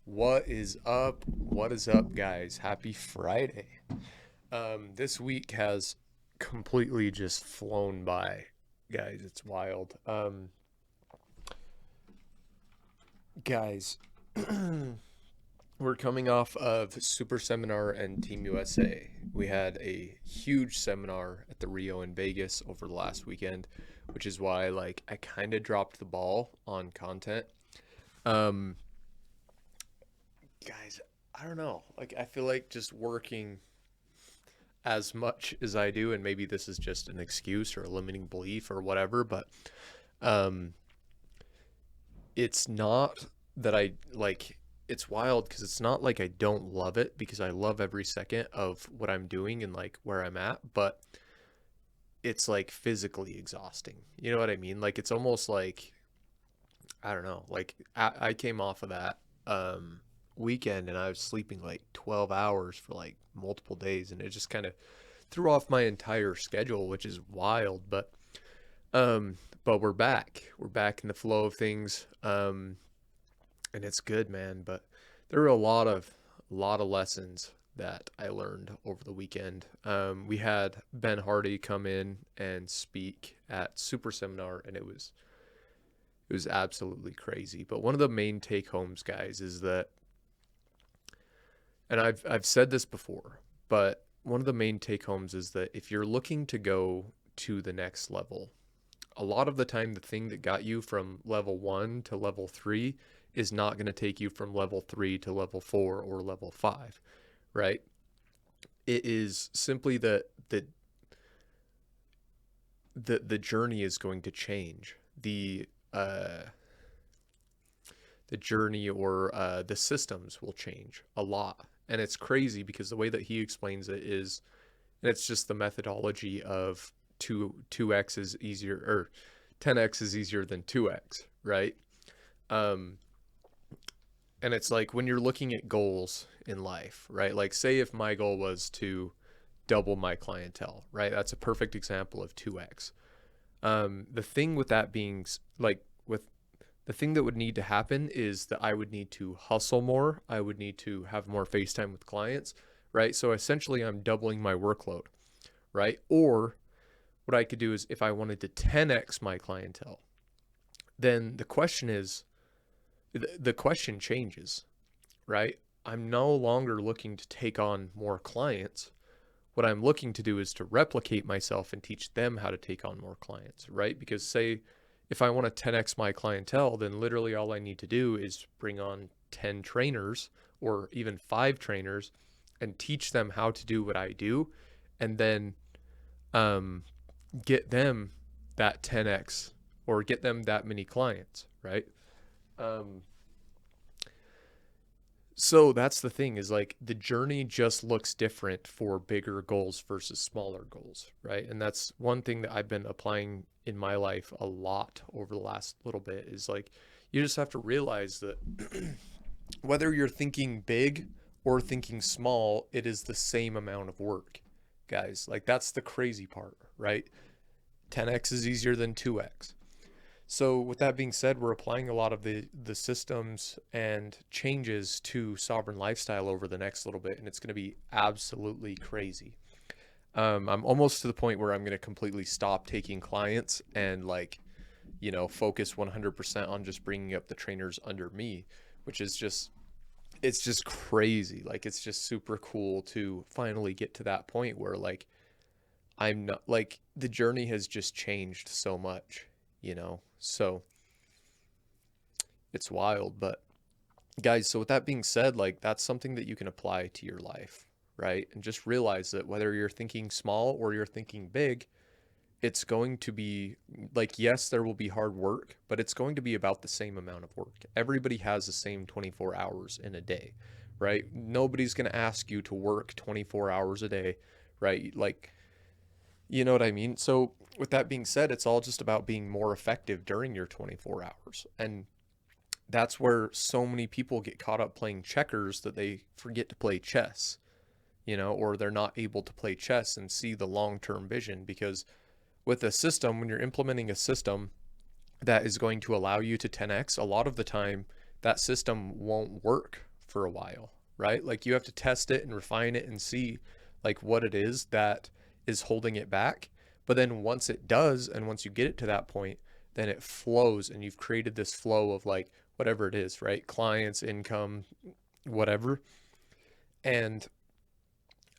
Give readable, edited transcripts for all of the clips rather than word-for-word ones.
What is up? What is up, guys? Happy Friday. This week has completely just flown by, guys. It's wild. Guys, we're coming off of Super Seminar and Team USA. We had a huge seminar at the Rio in Vegas over the last weekend, which is why I kind of dropped the ball on content. Um, Guys, I don't know. I feel like just working as much as I do, and maybe this is just an excuse or a limiting belief or whatever, but um, it's not that it's wild because it's not like I don't love it because I love every second of what I'm doing and like where I'm at, but it's like physically exhausting. You know what I mean? Like it's almost like I don't know. I came off of that weekend and I was sleeping like 12 hours for like multiple days, and it just kind of threw off my entire schedule, which is wild. Um, but we're back. We're back in the flow of things, and it's good, man. But there were a lot of lessons that I learned over the weekend. We had Ben Hardy come in and speak at Super Seminar, and it was absolutely crazy. But one of the main take homes, guys, is that, and I've said this before, but one of the main take homes is that if you're looking to go to the next level, a lot of the time the thing that got you from level 1 to level 3 is not going to take you from level 3 to level 4 or level 5, right? It is simply that the journey is going to change. The journey or the systems will change a lot. And it's crazy because the way that he explains it is, and it's just the methodology of 2x is easier, or 10x is easier than 2x, right? Um, and it's like when you're looking at goals in life, right? Like, say if my goal was to double my clientele, right? That's a perfect example of 2x. The thing with that being like, with the thing that would need to happen is that I would need to hustle more. I would need to have more FaceTime with clients, right? So essentially, I'm doubling my workload, right? Or what I could do is if I wanted to 10x my clientele, then the question changes, right? I'm no longer looking to take on more clients. What I'm looking to do is to replicate myself and teach them how to take on more clients, right? Because say if I want to 10x my clientele, then literally all I need to do is bring on 10 trainers or even 5 trainers and teach them how to do what I do, and then um, get them that 10x or get them that many clients, right? Um, so that's the thing, is like the journey just looks different for bigger goals versus smaller goals, right? And that's one thing that I've been applying in my life a lot over the last little bit, is like you just have to realize that whether you're thinking big or thinking small, it is the same amount of work, guys. Like that's the crazy part, right? 10x is easier than 2x. So with that being said, we're applying a lot of the systems and changes to Sovereign Lifestyle over the next little bit, and it's going to be absolutely crazy. I'm almost to the point where I'm going to completely stop taking clients and focus 100% on just bringing up the trainers under me, which is just it's just crazy. Like it's just super cool to finally get to that point where I'm not, like, the journey has just changed so much. So it's wild. But guys, so with that being said, like that's something that you can apply to your life, right? And just realize that whether you're thinking small or you're thinking big, it's going to be like, yes, there will be hard work, but it's going to be about the same amount of work. Everybody has the same 24 hours in a day, right? Nobody's going to ask you to work 24 hours a day, right? Like, you know what I mean? So, with that being said, it's all just about being more effective during your 24 hours. And that's where so many people get caught up playing checkers that they forget to play chess, or they're not able to play chess and see the long term vision. Because with a system, when you're implementing a system that is going to allow you to 10x, a lot of the time that system won't work for a while, right? Like you have to test it and refine it and see like what it is that is holding it back. But then once it does, and once you get it to that point, then it flows and you've created this flow of like whatever it is, right? Clients, income, whatever. And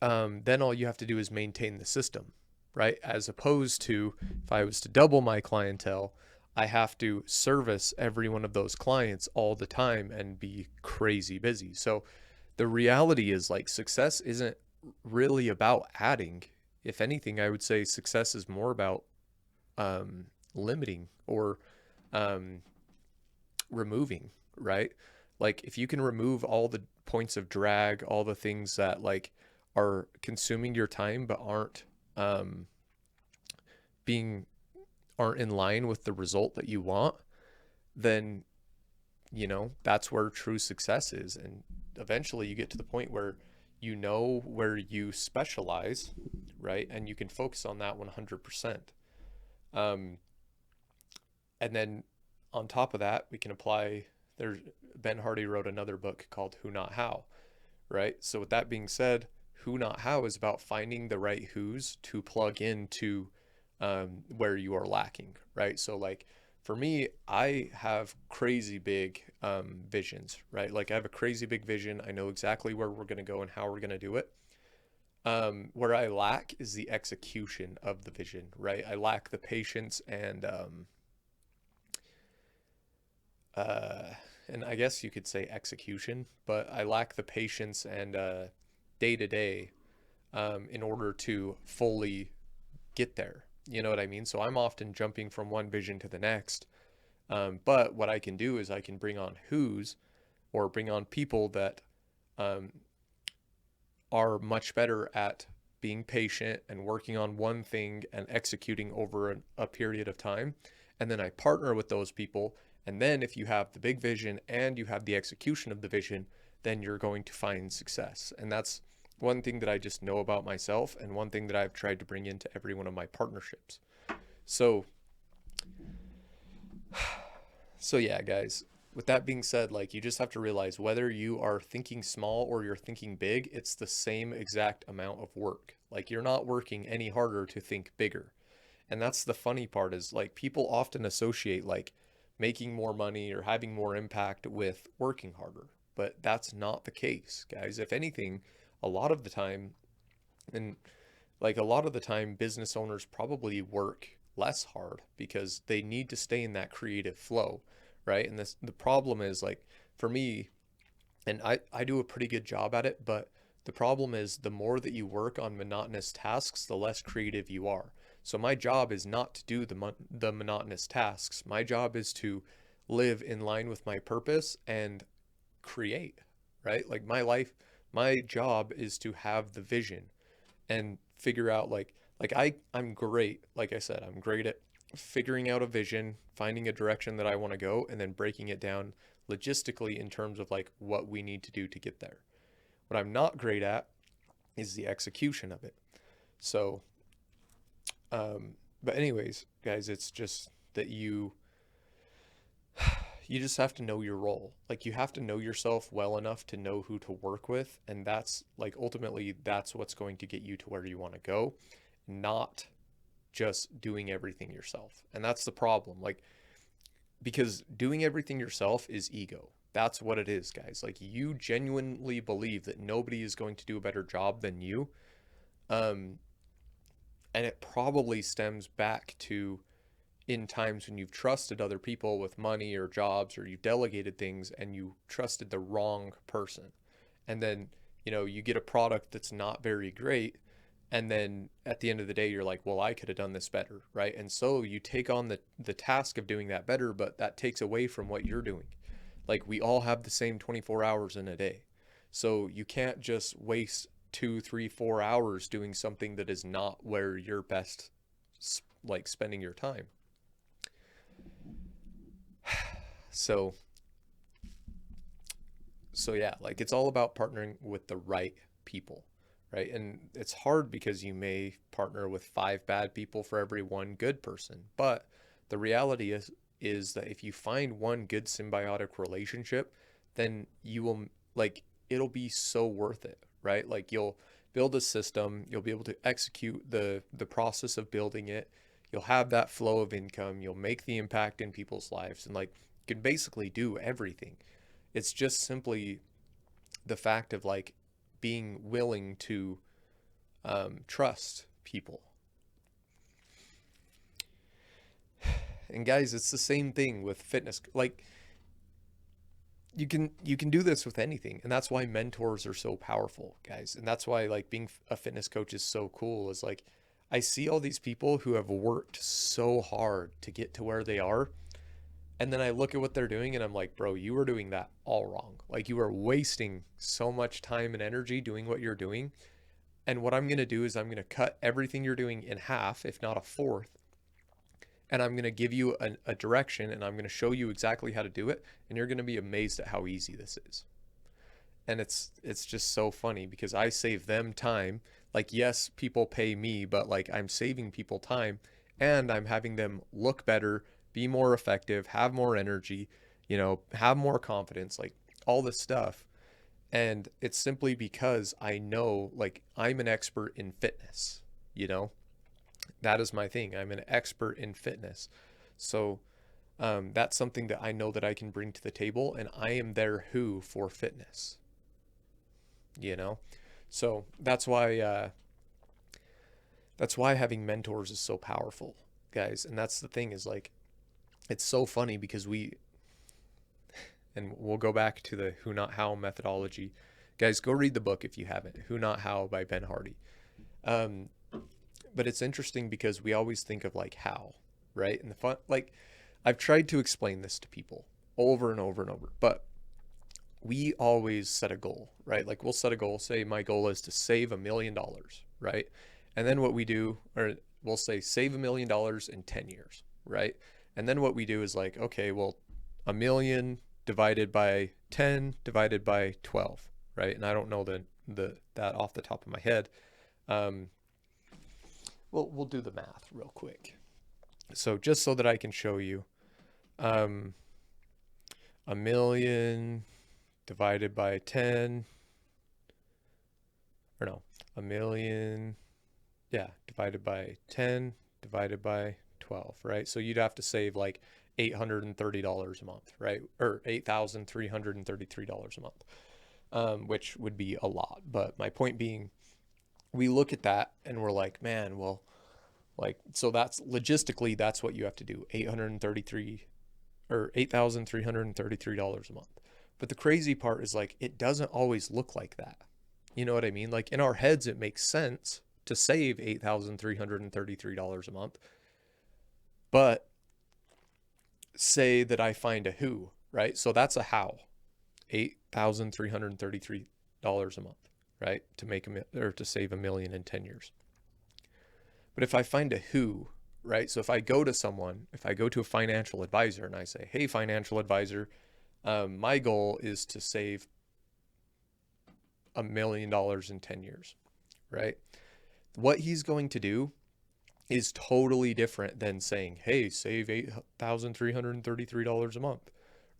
then all you have to do is maintain the system, right? As opposed to if I was to double my clientele, I have to service every one of those clients all the time and be crazy busy. So the reality is like success isn't really about adding. If anything, I would say success is more about limiting or um, removing, right? Like if you can remove all the points of drag, all the things that like are consuming your time but um, being aren't in line with the result that you want, then that's where true success is. And eventually you get to the point where you know where you specialize, right? And you can focus on that 100%. Um, and then on top of that, we can apply. There's Ben Hardy wrote another book called Who Not How, right? So with that being said, Who Not How is about finding the right who's to plug into where you are lacking, right? So like for me, I have crazy big visions, right? Like I have a crazy big vision. I know exactly where we're going to go and how we're going to do it. Where I lack is the execution of the vision, right? I lack the patience uh, and I guess you could say execution, but I lack the patience and day to day in order to fully get there. You know what I mean? So I'm often jumping from one vision to the next. But what I can do is I can bring on who's or bring on people that um, are much better at being patient and working on one thing and executing over a period of time. And then I partner with those people. And then if you have the big vision and you have the execution of the vision, then you're going to find success. And that's one thing that I just know about myself and one thing that I've tried to bring into every one of my partnerships. So, so yeah, guys, with that being said, like you just have to realize whether you are thinking small or you're thinking big, it's the same exact amount of work. Like you're not working any harder to think bigger. And that's the funny part is like people often associate like making more money or having more impact with working harder, but that's not the case, guys. If anything, a lot of the time, and like a lot of the time, business owners probably work less hard because they need to stay in that creative flow, right? And the problem is like for me, and I do a pretty good job at it, but the problem is the more that you work on monotonous tasks, the less creative you are. So my job is not to do the monotonous tasks. My job is to live in line with my purpose and create, right? Like my job is to have the vision and figure out I'm great, like I said, I'm great at figuring out a vision, finding a direction that I want to go, and then breaking it down logistically in terms of like what we need to do to get there. What I'm not great at is the execution of it. So, but anyways, guys, it's just that you just have to know your role. Like you have to know yourself well enough to know who to work with, and that's like ultimately that's what's going to get you to where you want to go, not just doing everything yourself. And that's the problem. Like because doing everything yourself is ego. That's what it is, guys. Like you genuinely believe that nobody is going to do a better job than you. Um, and it probably stems back to in times when you've trusted other people with money or jobs or you've delegated things and you trusted the wrong person. And then, you get a product that's not very great. And then at the end of the day, you're like, well, I could have done this better, right? And so you take on the task of doing that better, but that takes away from what you're doing. Like we all have the same 24 hours in a day. So you can't just waste 2, 3, 4 hours doing something that is not where you're best like spending your time. So so yeah, like it's all about partnering with the right people, right? And it's hard because you may partner with 5 bad people for every one good person. But the reality is that if you find one good symbiotic relationship, then you will like it'll be so worth it, right? Like you'll build a system, you'll be able to execute the process of building it. You'll have that flow of income, you'll make the impact in people's lives, and like you can basically do everything. It's just simply the fact of like being willing to trust people. And guys, it's the same thing with fitness. Like you can do this with anything, and that's why mentors are so powerful, guys. And that's why like being a fitness coach is so cool. Is like I see all these people who have worked so hard to get to where they are, and then I look at what they're doing and I'm like, bro, you were doing that all wrong. Like you are wasting so much time and energy doing what you're doing. And what I'm going to do is I'm going to cut everything you're doing in half, if not a fourth. And I'm going to give you a direction, and I'm going to show you exactly how to do it. And you're going to be amazed at how easy this is. And it's just so funny because I save them time. Like, yes, people pay me, but like I'm saving people time, and I'm having them look better, be more effective, have more energy, have more confidence, like all this stuff. And it's simply because I know, like, I'm an expert in fitness, you know? That is my thing. I'm an expert in fitness. So that's something that I know that I can bring to the table, and I am their who for fitness, you know? So that's why having mentors is so powerful, guys. And that's the thing is like, it's so funny because and we'll go back to the who not how methodology. Guys, go read the book if you haven't. Who Not How by Ben Hardy. But it's interesting because we always think of like how, right? And the fun, like I've tried to explain this to people over and over and over, but we always set a goal, right? Like we'll set a goal, say my goal is to save $1 million, right? And then what we do, or we'll say save $1 million in 10 years, right? And then what we do is like, okay, well, 1 million divided by 10 divided by 12, right? And I don't know that off the top of my head. Well, we'll do the math real quick. So just so that I can show you, 1 million divided by 10, or no, 1 million, yeah, divided by 10 divided by 12, right? So you'd have to save like $830 a month, right? Or $8,333 a month, which would be a lot. But my point being, we look at that and we're like, man, well, like, so that's logistically, that's what you have to do. 833 or $8,333 a month. But the crazy part is like, it doesn't always look like that. You know what I mean? Like in our heads, it makes sense to save $8,333 a month. But say that I find a who, right? So that's a how, $8,333 a month, right? To save $1 million in 10 years. But if I find a who, right? So if I go to a financial advisor and I say, hey, financial advisor, my goal is to save $1 million in 10 years, right? What he's going to do is totally different than saying, hey, save $8,333 a month,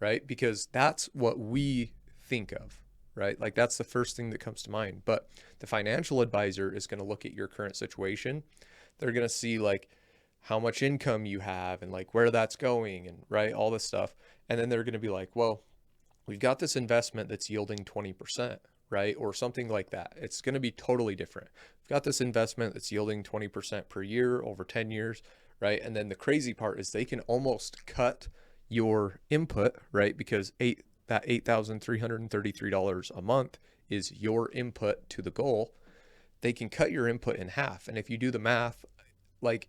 right? Because that's what we think of, right? Like that's the first thing that comes to mind. But the financial advisor is going to look at your current situation. They're going to see like how much income you have and like where that's going and right, all this stuff. And then they're going to be like, well, we've got this investment that's yielding 20%, right? Or something like that. It's going to be totally different. We've got this investment that's yielding 20% per year over 10 years, right? And then the crazy part is they can almost cut your input, right? Because that $8,333 a month is your input to the goal. They can cut your input in half. And if you do the math, like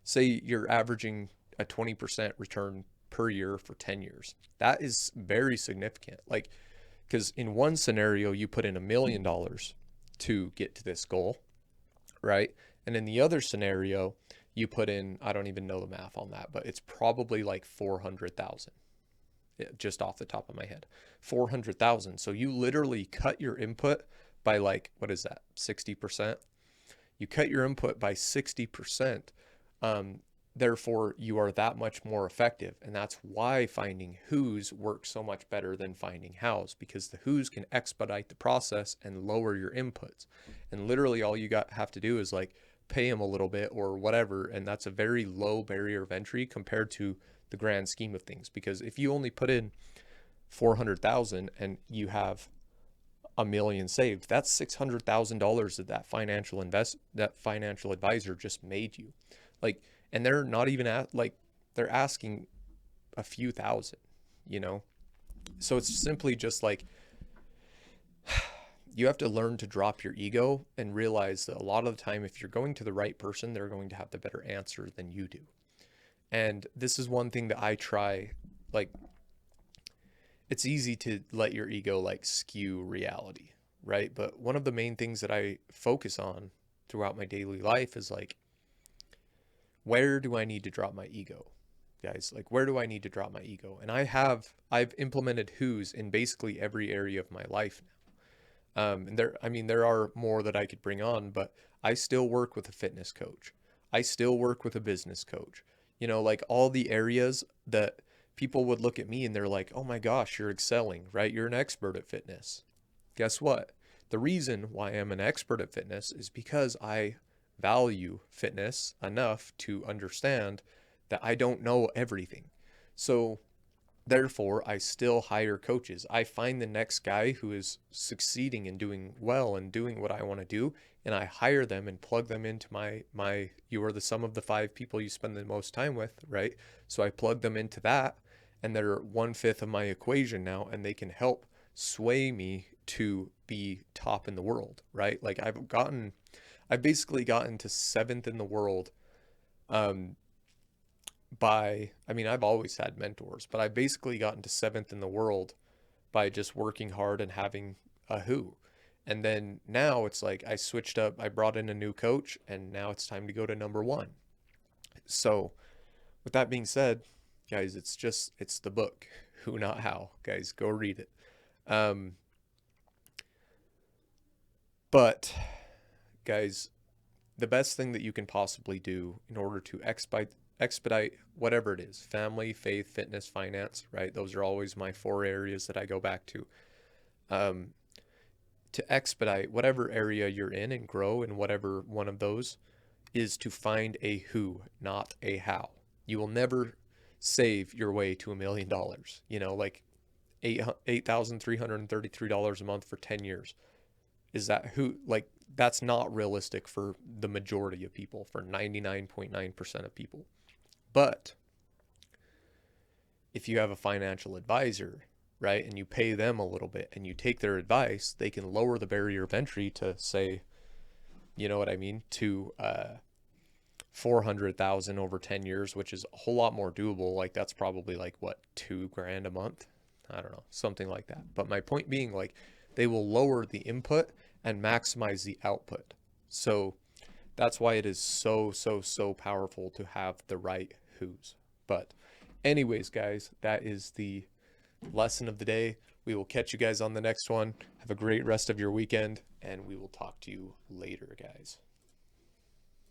say you're averaging a 20% return per year for 10 years, that is very significant. Like, because in one scenario, you put in $1 million to get to this goal, right? And in the other scenario, you put in, I don't even know the math on that, but it's probably like 400,000, just off the top of my head, 400,000. So you literally cut your input by like, what is that, 60%? You cut your input by 60%. therefore you are that much more effective. And that's why finding whos works so much better than finding hows, because the whos can expedite the process and lower your inputs. And literally all you have to do is like pay them a little bit or whatever. And that's a very low barrier of entry compared to the grand scheme of things. Because if you only put in 400,000 and you have a million saved, that's $600,000 that that financial advisor just made you. Like, and they're not even they're asking a few thousand, you know? So it's simply just like, you have to learn to drop your ego and realize that a lot of the time, if you're going to the right person, they're going to have the better answer than you do. And this is one thing that I try, like, it's easy to let your ego like skew reality, right? But one of the main things that I focus on throughout my daily life is like, where do I need to drop my ego, guys? Like, where do I need to drop my ego? And I've implemented who's in basically every area of my life now. And there are more that I could bring on, but I still work with a fitness coach. I still work with a business coach. You know, like all the areas that people would look at me and they're like, oh my gosh, you're excelling, right? You're an expert at fitness. Guess what? The reason why I'm an expert at fitness is because I value fitness enough to understand that I don't know everything. So therefore, I still hire coaches. I find the next guy who is succeeding and doing well and doing what I want to do, and I hire them and plug them into my you are the sum of the 5 people you spend the most time with, right? So I plug them into that, and they're 1/5 of my equation now, and they can help sway me to be top in the world, right? Like I've basically gotten to 7th in the world um, I've always had mentors, but I've basically gotten to 7th in the world by just working hard and having a who. And then now it's like I switched up, I brought in a new coach, and now it's time to go to number 1. So, with that being said, guys, it's the book, Who Not How. Guys, go read it. Um, but, guys, the best thing that you can possibly do in order to expedite whatever it is, family, faith, fitness, finance, right? Those are always my 4 areas that I go back to. To expedite whatever area you're in and grow in whatever one of those is to find a who, not a how. You will never save your way to $1 million, you know, like $8,333 a month for 10 years. Is that who, like, that's not realistic for the majority of people, for 99.9% of people. But if you have a financial advisor, right, and you pay them a little bit and you take their advice, they can lower the barrier of entry to, say, you know what I mean, to 400,000 over 10 years, which is a whole lot more doable. Like that's probably like what, $2,000 a month? I don't know, something like that. But my point being, like, they will lower the input and maximize the output. So that's why it is so, so, so powerful to have the right who's. But anyways, guys, that is the lesson of the day. We will catch you guys on the next one. Have a great rest of your weekend, and we will talk to you later, guys.